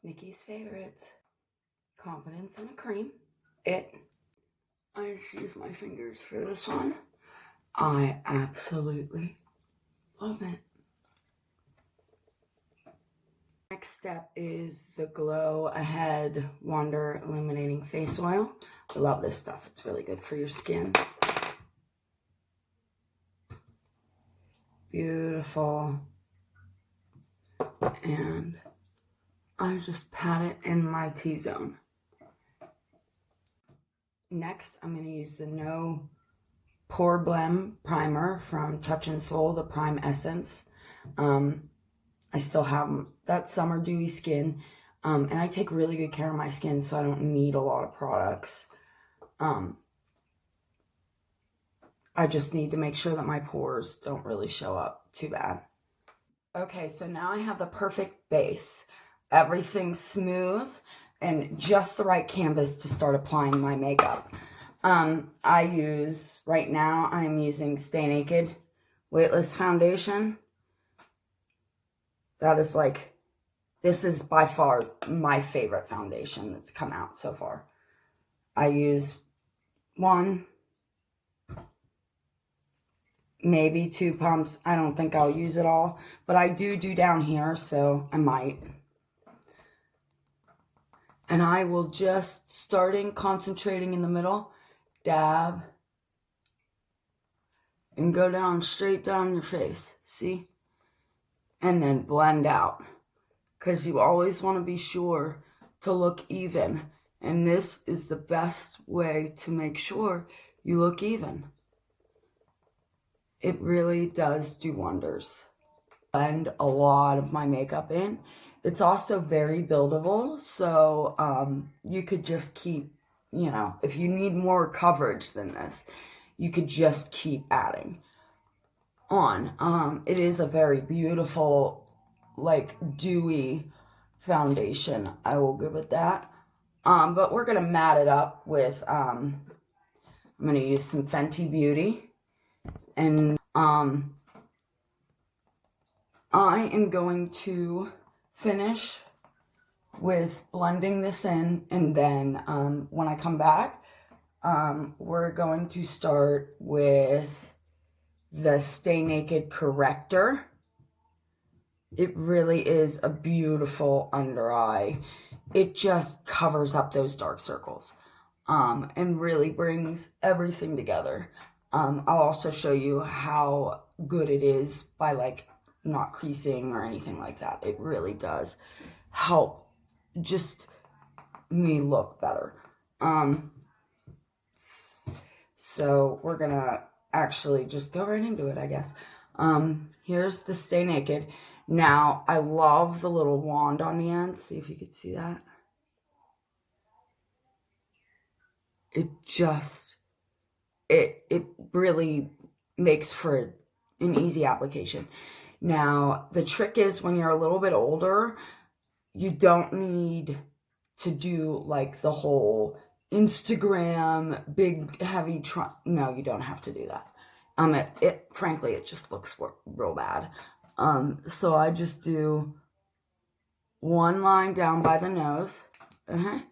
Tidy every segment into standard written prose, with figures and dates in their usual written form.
Nicci's favorites. Confidence in a cream. I just use my fingers for this one. I absolutely love it. Next step is the Glow Ahead Wonder Illuminating Face Oil. I love this stuff. It's really good for your skin. Beautiful. And I just pat it in my T-zone. Next, I'm going to use the No Pore Blem Primer from Touch in Soul, the Prime Essence. I still have that summer dewy skin, and I take really good care of my skin, so I don't need a lot of products. I just need to make sure that my pores don't really show up too bad. Okay, so now I have the perfect base. Everything's smooth and just the right canvas to start applying my makeup. Right now I'm using Stay Naked Weightless Foundation. This is by far my favorite foundation that's come out so far. I use one, maybe 2 pumps. I don't think I'll use it all, but I do down here, so I might. And I will just, concentrating in the middle, dab, and go down straight down your face, see? And then blend out, because you always want to be sure to look even. And this is the best way to make sure you look even. It really does do wonders. Blend a lot of my makeup in. It's also very buildable, so you could just keep, if you need more coverage than this, you could just keep adding on. It is a very beautiful, dewy foundation. I will give it that. But we're going to mat it up with, I'm going to use some Fenty Beauty. And I am going to finish with blending this in, and then when I come back, we're going to start with the Stay Naked Corrector. It really is a beautiful under eye. It just covers up those dark circles and really brings everything together. I'll also show you how good it is by not creasing or anything like that. It really does help just me look better. So we're gonna actually just go right into it, I guess. Here's the Stay Naked. Now, I love the little wand on the end. See if you could see that. It really makes for an easy application. Now, the trick is when you're a little bit older, you don't need to do the whole Instagram big heavy no, you don't have to do that. Frankly, it just looks real bad. So I just do one line down by the nose, and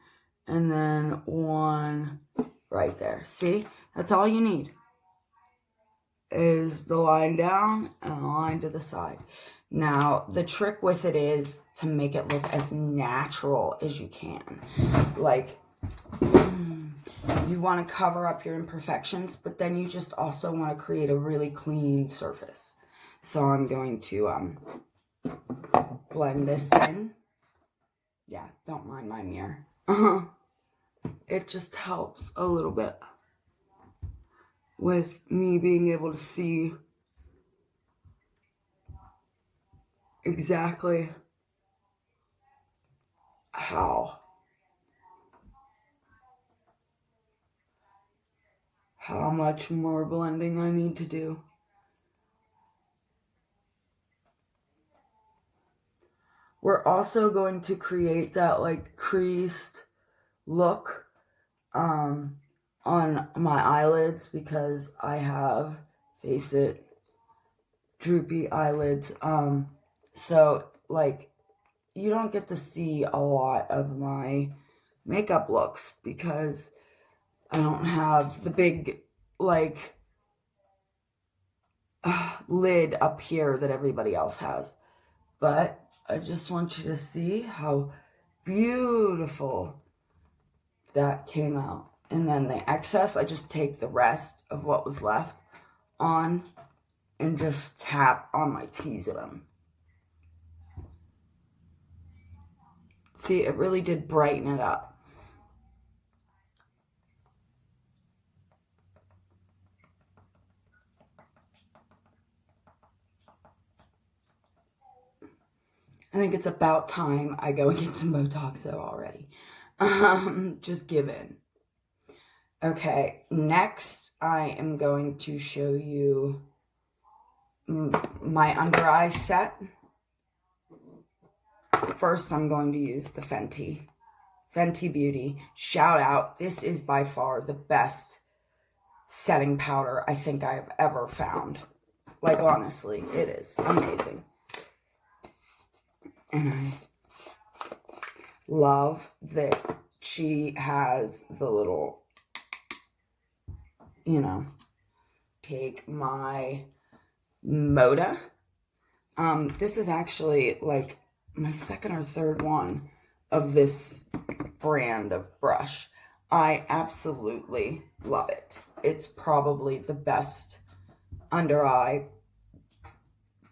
then one right there. See, that's all you need is the line down and a line to the side. Now, the trick with it is to make it look as natural as you can. You want to cover up your imperfections, but then you just also want to create a really clean surface. So I'm going to blend this in. Yeah, don't mind my mirror. It just helps a little bit with me being able to see exactly how much more blending I need to do. We're also going to create that creased look on my eyelids, because I have, face it, droopy eyelids. So you don't get to see a lot of my makeup looks because I don't have the big, like, lid up here that everybody else has. But I just want you to see how beautiful that came out. And then the excess, I just take the rest of what was left on and just tap on my T's of them. See, it really did brighten it up. I think it's about time I go and get some Botox already. Just give in. Okay, next I am going to show you my under eye set. First, I'm going to use the Fenty Beauty. Shout out. This is by far the best setting powder I think I've ever found. Like, honestly, it is amazing. And I love that she has the little, you know, take my Moda. This is actually like my second or third one of this brand of brush. I absolutely love it. It's probably the best under eye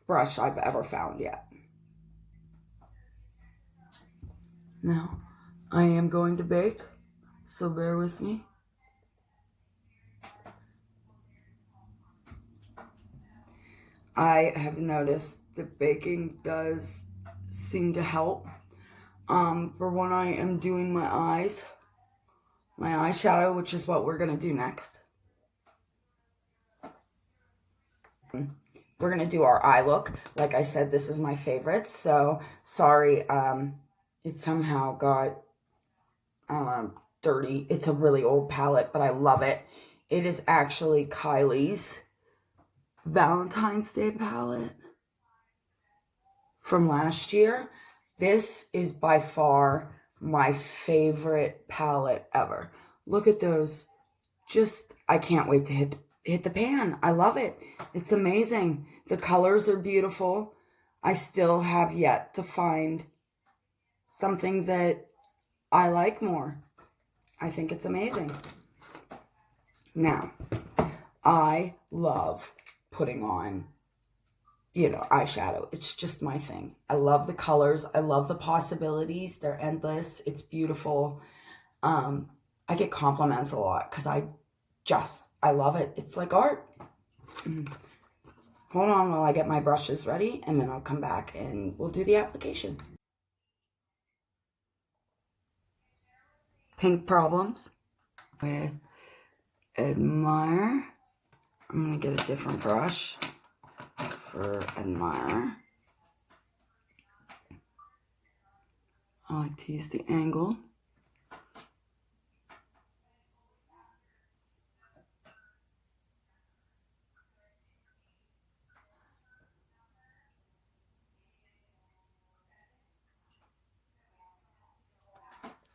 brush I've ever found yet. Now, I am going to bake, so bear with me. I have noticed that baking does seem to help for when I am doing my eyes, my eyeshadow, which is what we're going to do next. We're going to do our eye look. Like I said, this is my favorite, so sorry it somehow got, dirty. It's a really old palette, but I love it. It is actually Kylie's Valentine's Day palette from last year. This is by far my favorite palette ever. Look at those. Just, I can't wait to hit the pan. I love it. It's amazing. The colors are beautiful. I still have yet to find something that I like more. I think it's amazing. Now, I love putting on, you know, eyeshadow. It's just my thing. I love the colors. I love the possibilities. They're endless. It's beautiful. I get compliments a lot because I love it. It's like art. Hold on while I get my brushes ready, and then I'll come back and we'll do the application. Pink Problems with Admire. I'm going to get a different brush for Admire. I like to use the angle.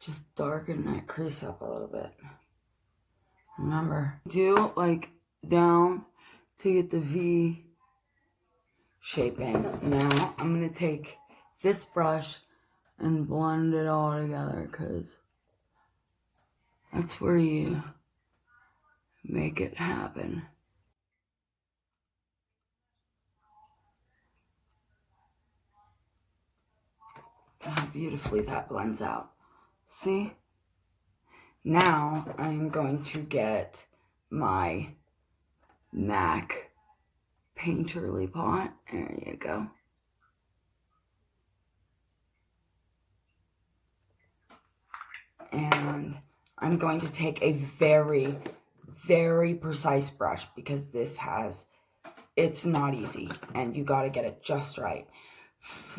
Just darken that crease up a little bit. Remember, do like down to get the V shape in. Now I'm going to take this brush and blend it all together because that's where you make it happen. How beautifully that blends out. See? Now I'm going to get my MAC Painterly pot. There you go. And I'm going to take a very, very precise brush because it's not easy and you got to get it just right.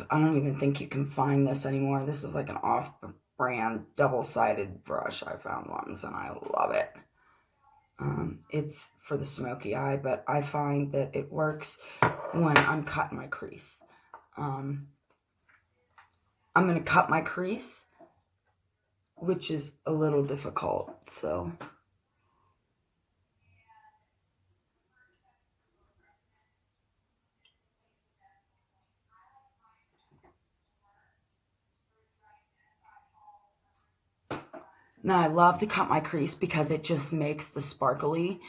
I don't even think you can find this anymore. This is like an off-brand double-sided brush. I found once and I love it. It's for the smoky eye, but I find that it works when I'm cutting my crease. I'm going to cut my crease, which is a little difficult, so... Now, I love to cut my crease because it just makes the sparkly,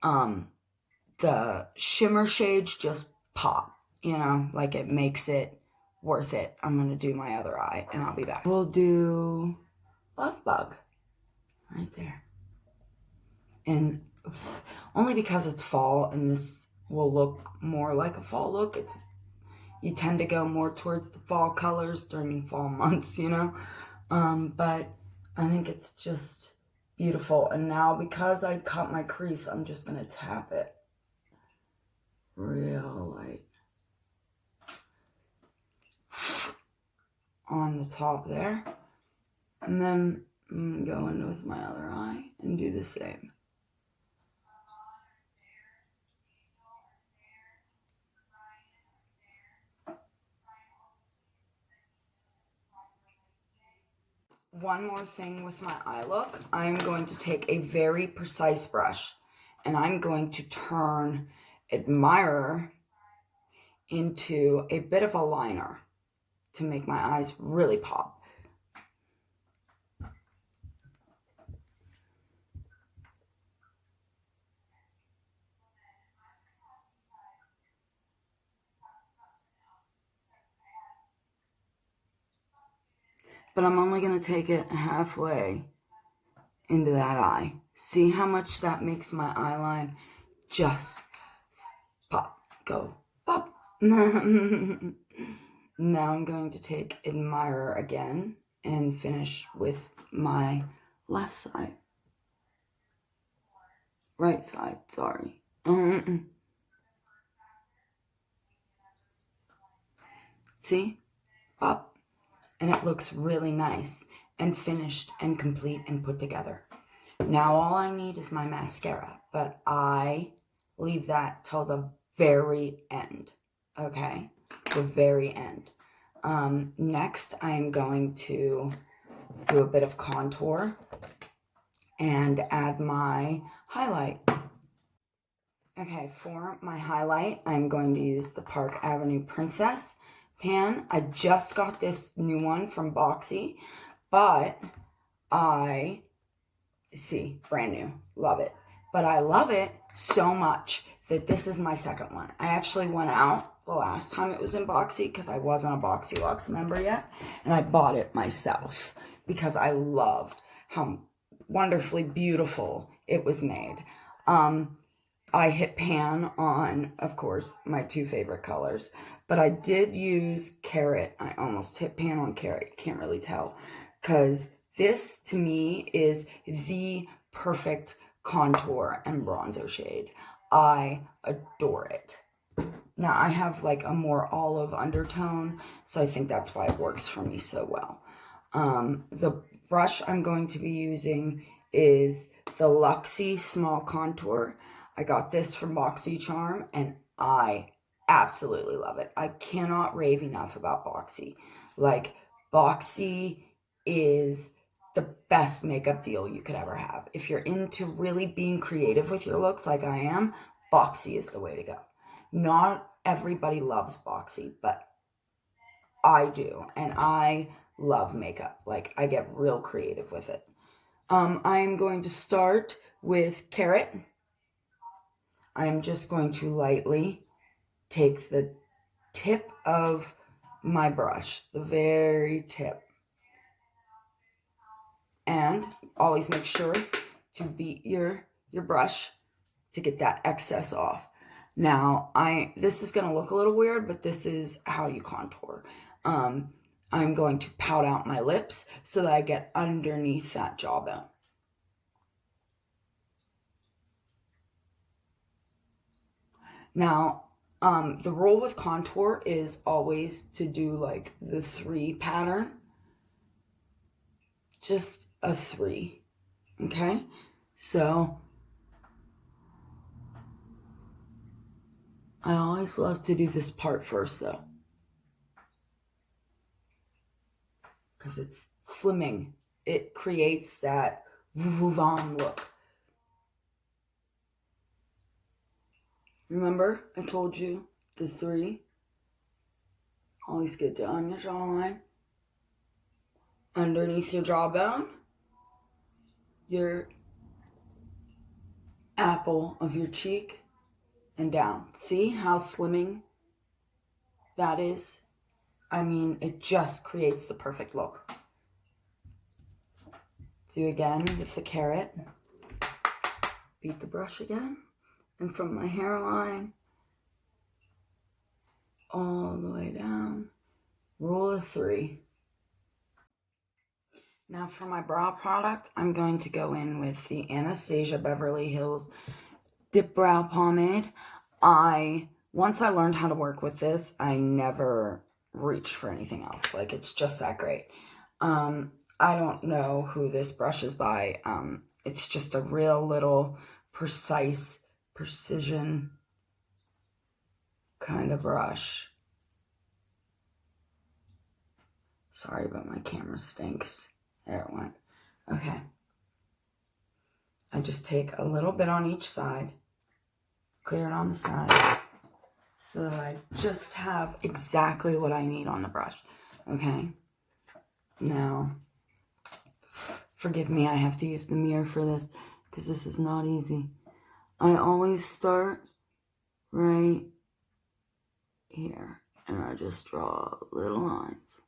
the shimmer shades just pop, you know, like it makes it worth it. I'm going to do my other eye and I'll be back. We'll do Love Bug right there. And only because it's fall and this will look more like a fall look. You tend to go more towards the fall colors during fall months, you know. But I think it's just beautiful. And now because I cut my crease, I'm just going to tap it real light on the top there. And then I'm going to go in with my other eye and do the same. One more thing with my eye look, I'm going to take a very precise brush and I'm going to turn Admirer into a bit of a liner to make my eyes really pop. But I'm only going to take it halfway into that eye. See how much that makes my eye line just pop, go, pop. Now I'm going to take Admirer again and finish with my left side. Right side, sorry. See? Pop. And it looks really nice and finished and complete and put together. Now all I need is my mascara, but I leave that till the very end, okay? The very end. Next, I'm going to do a bit of contour and add my highlight. Okay, for my highlight, I'm going to use the Park Avenue Princess pan. I just got this new one from Boxy, but brand new, love it. But I love it so much that this is my second one. I actually went out the last time it was in Boxy because I wasn't a Boxy Luxe member yet, and I bought it myself because I loved how wonderfully beautiful it was made. I hit pan on, of course, my two favorite colors, but I did use Carrot. I almost hit pan on Carrot. You can't really tell because this to me is the perfect contour and bronzer shade. I adore it. Now I have like a more olive undertone, so I think that's why it works for me so well. The brush I'm going to be using is the Luxie Small Contour. I got this from BoxyCharm and I absolutely love it. I cannot rave enough about Boxy. Like, Boxy is the best makeup deal you could ever have. If you're into really being creative with your looks like I am, Boxy is the way to go. Not everybody loves Boxy, but I do, and I love makeup. Like, I get real creative with it. I'm going to start with Carrot. I'm just going to lightly take the tip of my brush, the very tip. And always make sure to beat your brush to get that excess off. Now, this is going to look a little weird, but this is how you contour. I'm going to pout out my lips so that I get underneath that jawbone. Now, the rule with contour is always to do like the 3 pattern. Just a 3, okay? So, I always love to do this part first though. because it's slimming. It creates that vouvan look. Remember, I told you the 3. Always get down your jawline, underneath your jawbone, your apple of your cheek, and down. See how slimming that is? I mean, it just creates the perfect look. Do again with the carrot. Beat the brush again. And from my hairline, all the way down, rule of 3. Now for my brow product, I'm going to go in with the Anastasia Beverly Hills Dip Brow Pomade. Once I learned how to work with this, I never reached for anything else. Like, it's just that great. I don't know who this brush is by. It's just a real little precision kind of brush. Sorry, but my camera stinks. There it went. Okay. I just take a little bit on each side, clear it on the sides, so that I just have exactly what I need on the brush. Okay? Now, forgive me, I have to use the mirror for this, because this is not easy. I always start right here, and I just draw little lines,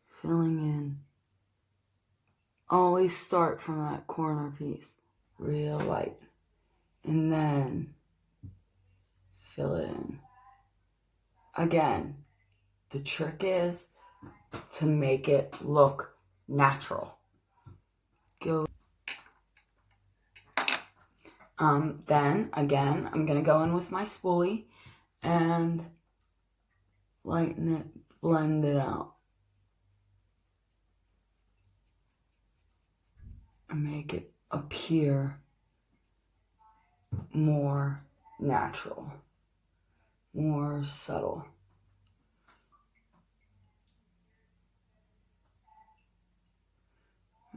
filling in. Always start from that corner piece, real light, and then fill it in. Again, the trick is to make it look natural. Then, again, I'm going to go in with my spoolie and lighten it, blend it out. And make it appear more natural, more subtle.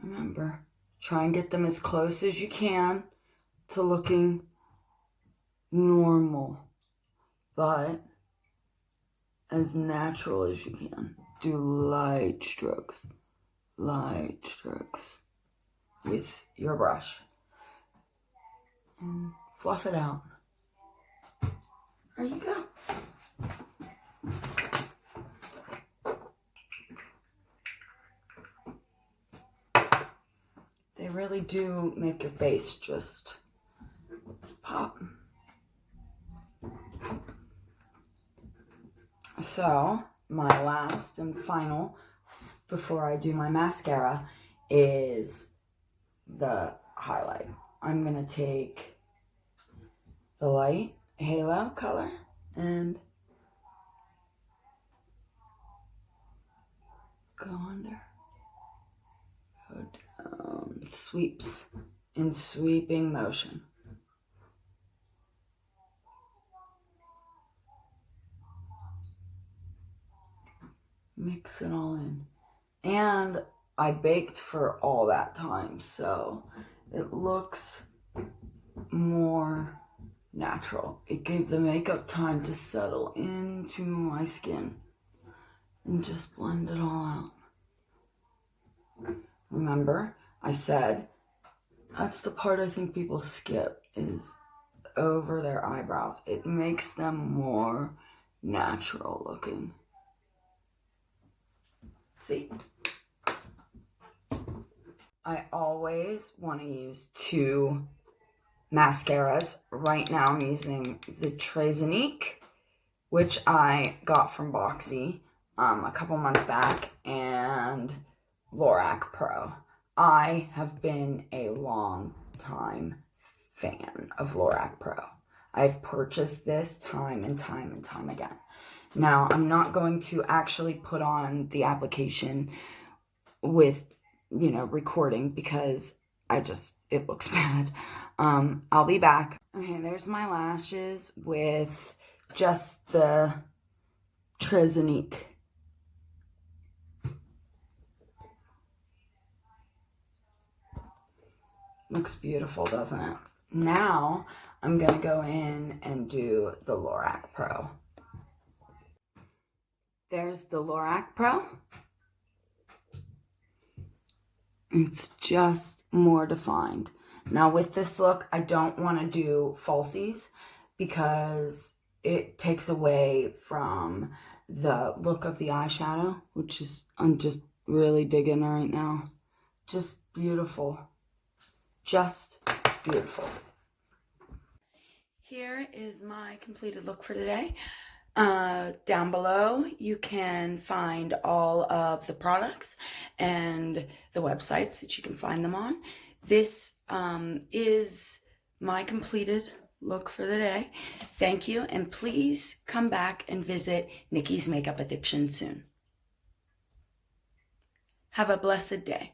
Remember, try and get them as close as you can to looking normal, but as natural as you can. Do light strokes with your brush, and fluff it out. There you go. They really do make your face just pop. So, my last and final, before I do my mascara, is the highlight. I'm going to take the light halo color and go under, go down, sweeps in sweeping motion. Mix it all in. And I baked for all that time, so it looks more natural. It gave the makeup time to settle into my skin and just blend it all out. Remember, I said that's the part I think people skip, is over their eyebrows. It makes them more natural looking. See? I always want to use 2 mascaras. Right now I'm using the Tresinique, which I got from Boxy a couple months back, and Lorac Pro. I have been a long time fan of Lorac Pro. I've purchased this time and time again. Now, I'm not going to actually put on the application with, recording, because it looks bad. I'll be back. Okay, there's my lashes with just the Tresinique. Looks beautiful, doesn't it? Now I'm going to go in and do the Lorac Pro. There's the Lorac Pro. It's just more defined. Now with this look, I don't want to do falsies because it takes away from the look of the eyeshadow, which is, I'm just really digging right now. Just beautiful. Just beautiful. Here is my completed look for today. Down below you can find all of the products and the websites that you can find them on. This is my completed look for the day. Thank you, and please come back and visit Nicci's Makeup Addiction soon. Have a blessed day.